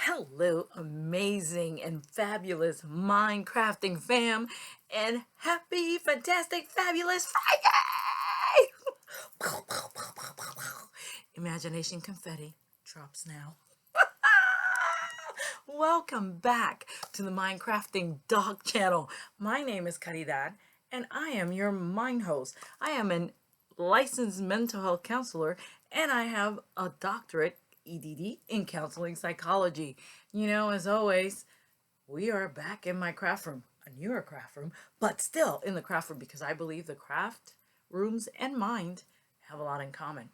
Hello, amazing and fabulous Minecrafting fam, and happy, fantastic, fabulous Friday! Imagination confetti drops now. Welcome back to the Minecrafting Dog channel. My name is Caridad, and I am your Mind host. I am an licensed mental health counselor, and I have a doctorate EDD in counseling psychology. As always, we are back in my craft room, a newer craft room, but still in the craft room because I believe the craft rooms and mind have a lot in common.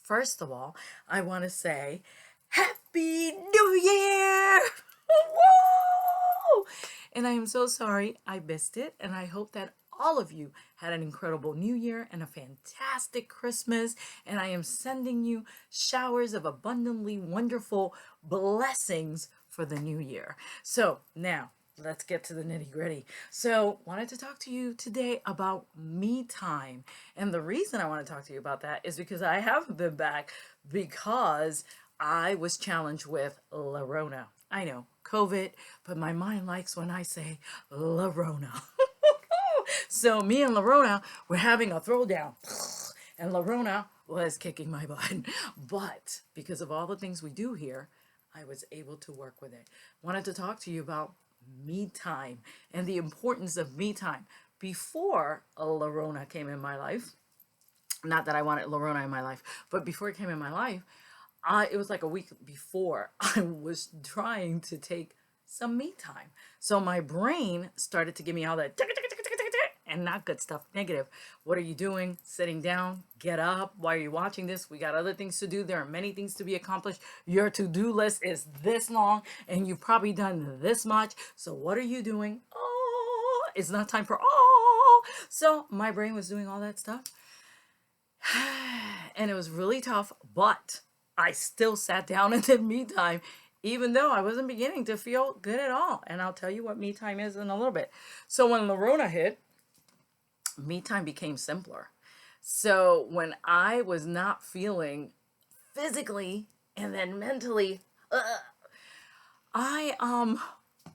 First of all, I want to say Happy New Year! Woo! And I am so sorry I missed it, and I hope that all of you had an incredible New Year and a fantastic Christmas, and I am sending you showers of abundantly wonderful blessings for the new year. So now let's get to the nitty gritty. So wanted to talk to you today about me time. And the reason I want to talk to you about that is because I haven't been back because I was challenged with RONA. I know, COVID, but my mind likes when I say RONA. So me and RONA were having a throwdown, and RONA was kicking my butt. But because of all the things we do here, I was able to work with it. Wanted to talk to you about me time and the importance of me time. Before RONA came in my life, not that I wanted RONA in my life, but before it came in my life, it was like a week before I was trying to take some me time. So my brain started to give me all that and not good stuff, negative. What are you doing? Sitting down, get up. Why are you watching this? We got other things to do. There are many things to be accomplished. Your to-do list is this long and you've probably done this much. So what are you doing? Oh, it's not time for So my brain was doing all that stuff. And it was really tough, but I still sat down and did me time, even though I wasn't beginning to feel good at all. And I'll tell you what me time is in a little bit. So when RONA hit, me time became simpler. So when I was not feeling physically and then mentally, I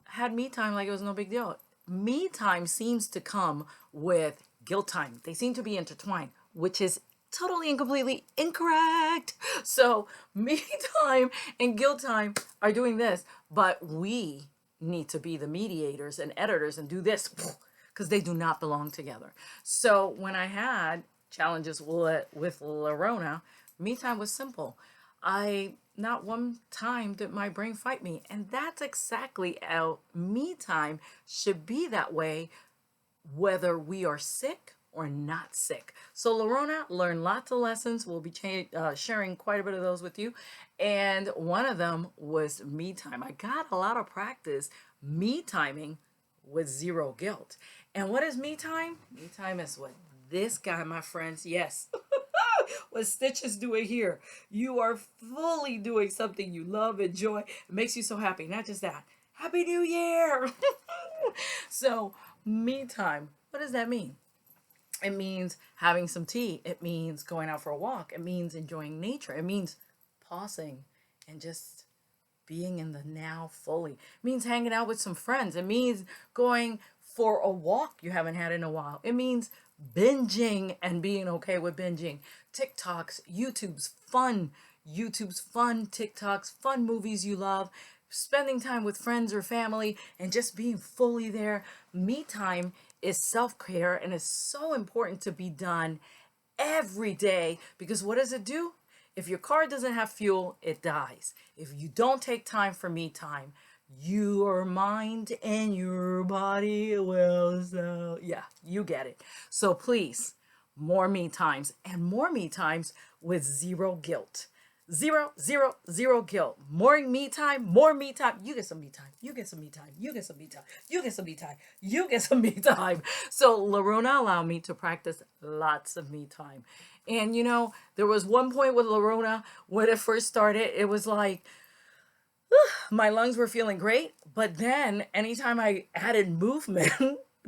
had me time like it was no big deal. Me time seems to come with guilt time. They seem to be intertwined, which is totally and completely incorrect. So me time and guilt time are doing this, but we need to be the mediators and editors and do this because they do not belong together. So when I had challenges with RONA, me time was simple. I not one time did my brain fight me, and that's exactly how me time should be that way, whether we are sick or not sick. So RONA learned lots of lessons. We'll be sharing quite a bit of those with you. And one of them was me time. I got a lot of practice me timing with zero guilt. And what is me time? Me time is what this guy, my friends, yes, what Stitch is doing here. You are fully doing something you love, enjoy. It makes you so happy. Not just that. Happy New Year! So, me time, what does that mean? It means having some tea. It means going out for a walk. It means enjoying nature. It means pausing and just being in the now fully. It means hanging out with some friends. It means going for a walk you haven't had in a while. It means binging and being okay with binging. TikToks, YouTube's fun TikToks, fun movies you love, spending time with friends or family, and just being fully there. Me time is self-care, and it's so important to be done every day because what does it do? If your car doesn't have fuel, it dies. If you don't take time for me time, your mind and your body will, so yeah, you get it. So please, more me times, and more me times with zero guilt. Zero, zero, zero guilt. More me time, more me time. You get some me time. You get some me time. You get some me time. You get some me time. You get some me time. So RONA allowed me to practice lots of me time. And there was one point with RONA when it first started, it was like, my lungs were feeling great. But then anytime I added movement,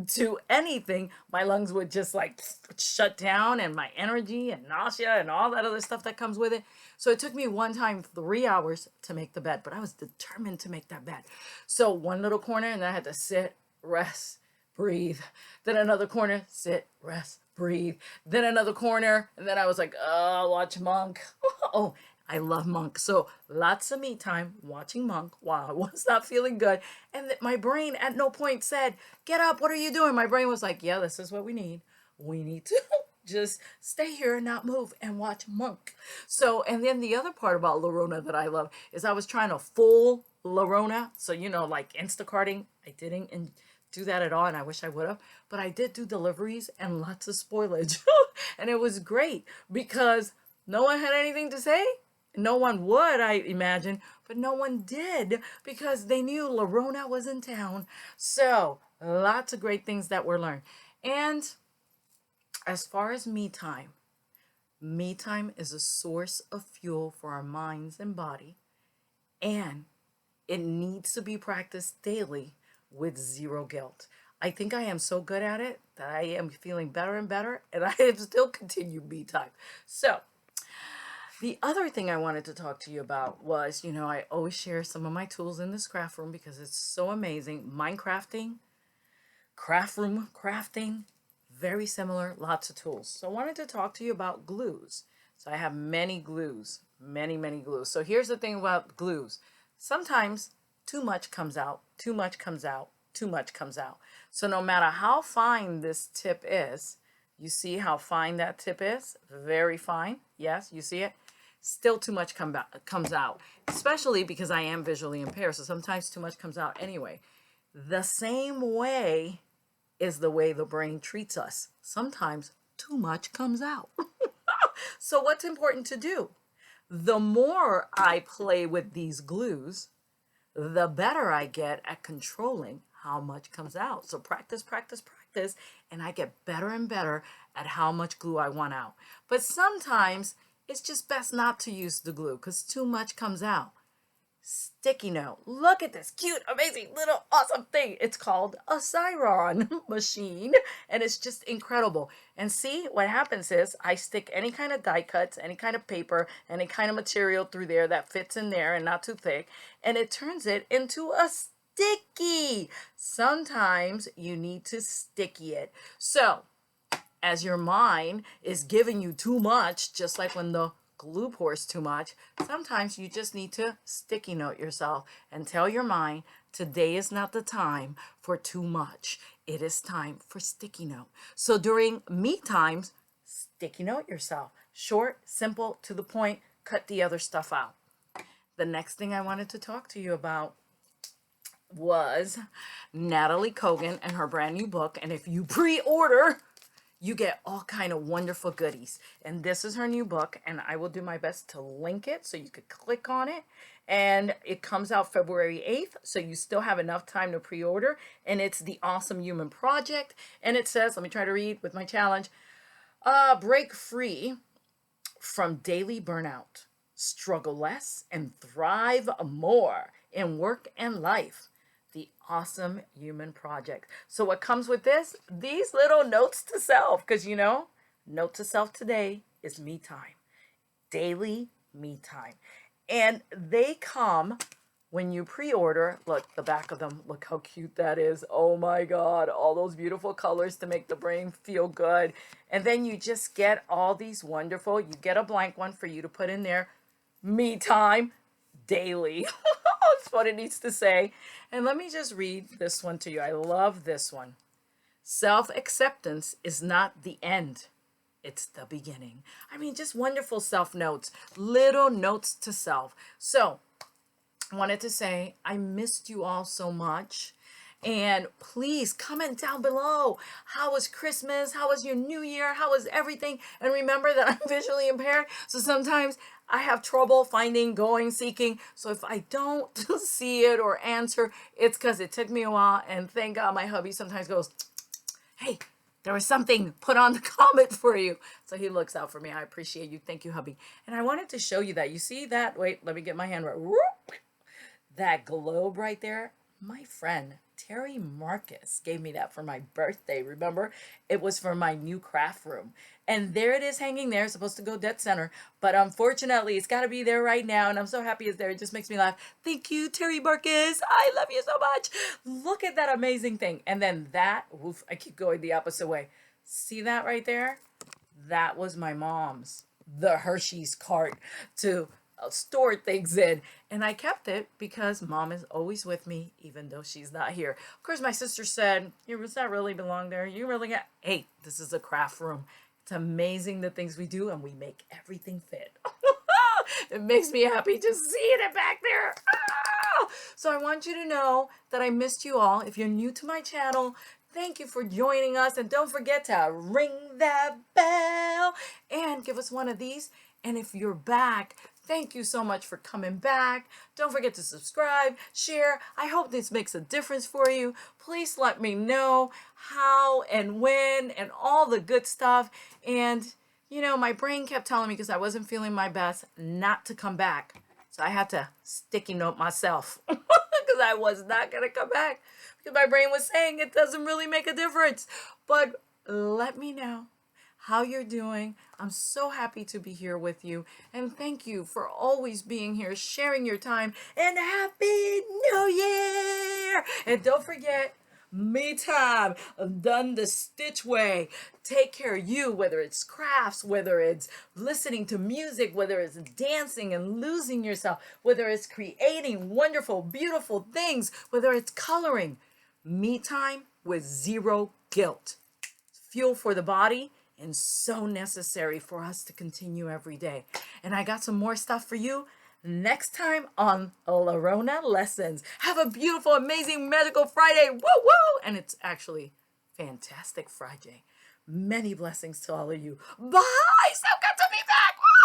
to anything, my lungs would just like shut down, and my energy and nausea and all that other stuff that comes with it. So it took me one time 3 hours to make the bed, but I was determined to make that bed. So one little corner, and then I had to sit, rest, breathe. Then another corner, sit, rest, breathe. Then another corner, and then I was like, oh, watch Monk. Oh, I love Monk. So lots of me time watching Monk while I was not feeling good. And my brain at no point said, get up, what are you doing? My brain was like, yeah, this is what we need. We need to just stay here and not move and watch Monk. So, and then the other part about La Rona that I love is I was trying to full La Rona. So, like Instacarting, I didn't do that at all, and I wish I would have. But I did do deliveries and lots of spoilage. And it was great because no one had anything to say. No one would, I imagine, but no one did because they knew La Rona was in town. So lots of great things that were learned. And as far as me time is a source of fuel for our minds and body, and it needs to be practiced daily with zero guilt. I think I am so good at it that I am feeling better and better, and I have still continued me time. So the other thing I wanted to talk to you about was, I always share some of my tools in this craft room because it's so amazing. Minecrafting, craft room crafting, very similar, lots of tools. So I wanted to talk to you about glues. So I have many glues, many glues. So here's the thing about glues. Sometimes too much comes out, too much comes out, too much comes out. So no matter how fine this tip is, you see how fine that tip is? Very fine. Yes, you see it? Still too much comes out, especially because I am visually impaired. So sometimes too much comes out anyway. The same way is the way the brain treats us. Sometimes too much comes out. So what's important to do? The more I play with these glues, the better I get at controlling how much comes out. So practice, and I get better and better at how much glue I want out. But sometimes it's just best not to use the glue because too much comes out. Sticky note. Look at this cute, amazing, little awesome thing. It's called a Siron machine, and it's just incredible. And see, what happens is I stick any kind of die cuts, any kind of paper, any kind of material through there that fits in there and not too thick, and it turns it into a sticky. Sometimes you need to sticky it. So as your mind is giving you too much, just like when the glue pours too much, sometimes you just need to sticky note yourself and tell your mind, today is not the time for too much. It is time for sticky note. So during me times, sticky note yourself. Short, simple, to the point, cut the other stuff out. The next thing I wanted to talk to you about was Nataly Kogan and her brand new book. And if you pre-order, you get all kind of wonderful goodies. And this is her new book, and I will do my best to link it so you could click on it. And it comes out February 8th, so you still have enough time to pre-order. And it's The Awesome Human Project. And it says, let me try to read with my challenge, break free from daily burnout, struggle less, and thrive more in work and life. The Awesome Human Project. So what comes with this? These little notes to self, because note to self today is me time. Daily me time. And they come when you pre-order. Look, the back of them, look how cute that is. Oh my God, all those beautiful colors to make the brain feel good. And then you just get all these wonderful, you get a blank one for you to put in there. Me time, daily. That's what it needs to say. And let me just read this one to you. I love this one. Self-acceptance is not the end. It's the beginning. I mean, just wonderful self-notes, little notes to self. So I wanted to say, I missed you all so much. And please comment down below. How was Christmas? How was your New Year? How was everything? And remember that I'm visually impaired. So sometimes I have trouble finding, going, seeking. So if I don't see it or answer, it's because it took me a while. And thank God my hubby sometimes goes, hey, there was something put on the comment for you. So he looks out for me. I appreciate you. Thank you, hubby. And I wanted to show you that. You see that? Wait, let me get my hand right. That globe right there. My friend Terry Marcus gave me that for my birthday. Remember? It was for my new craft room. And there it is hanging there. It's supposed to go dead center. But unfortunately, it's got to be there right now. And I'm so happy it's there. It just makes me laugh. Thank you, Terry Marcus. I love you so much. Look at that amazing thing. And then that, oof, I keep going the opposite way. See that right there? That was my mom's, the Hershey's cart to store things in. And I kept it because mom is always with me, even though she's not here. Of course, my sister said, does that really belong there? You really got, hey, this is a craft room. It's amazing the things we do and we make everything fit. It makes me happy just seeing it back there. So I want you to know that I missed you all. If you're new to my channel, thank you for joining us. And don't forget to ring that bell and give us one of these. And if you're back, thank you so much for coming back. Don't forget to subscribe, share. I hope this makes a difference for you. Please let me know how and when and all the good stuff. And, you know, my brain kept telling me because I wasn't feeling my best not to come back. So I had to sticky note myself because I was not going to come back because my brain was saying it doesn't really make a difference. But let me know how you're doing. I'm so happy to be here with you. And thank you for always being here, sharing your time. And Happy New Year! And don't forget, me time. I've done the Stitch way. Take care of you, whether it's crafts, whether it's listening to music, whether it's dancing and losing yourself, whether it's creating wonderful, beautiful things, whether it's coloring. Me time with zero guilt. Fuel for the body and so necessary for us to continue every day. And I got some more stuff for you next time on RONA Lessons. Have a beautiful, amazing, magical Friday. Woo woo! And it's actually fantastic Friday. Many blessings to all of you. Bye! So good to be back. Woo!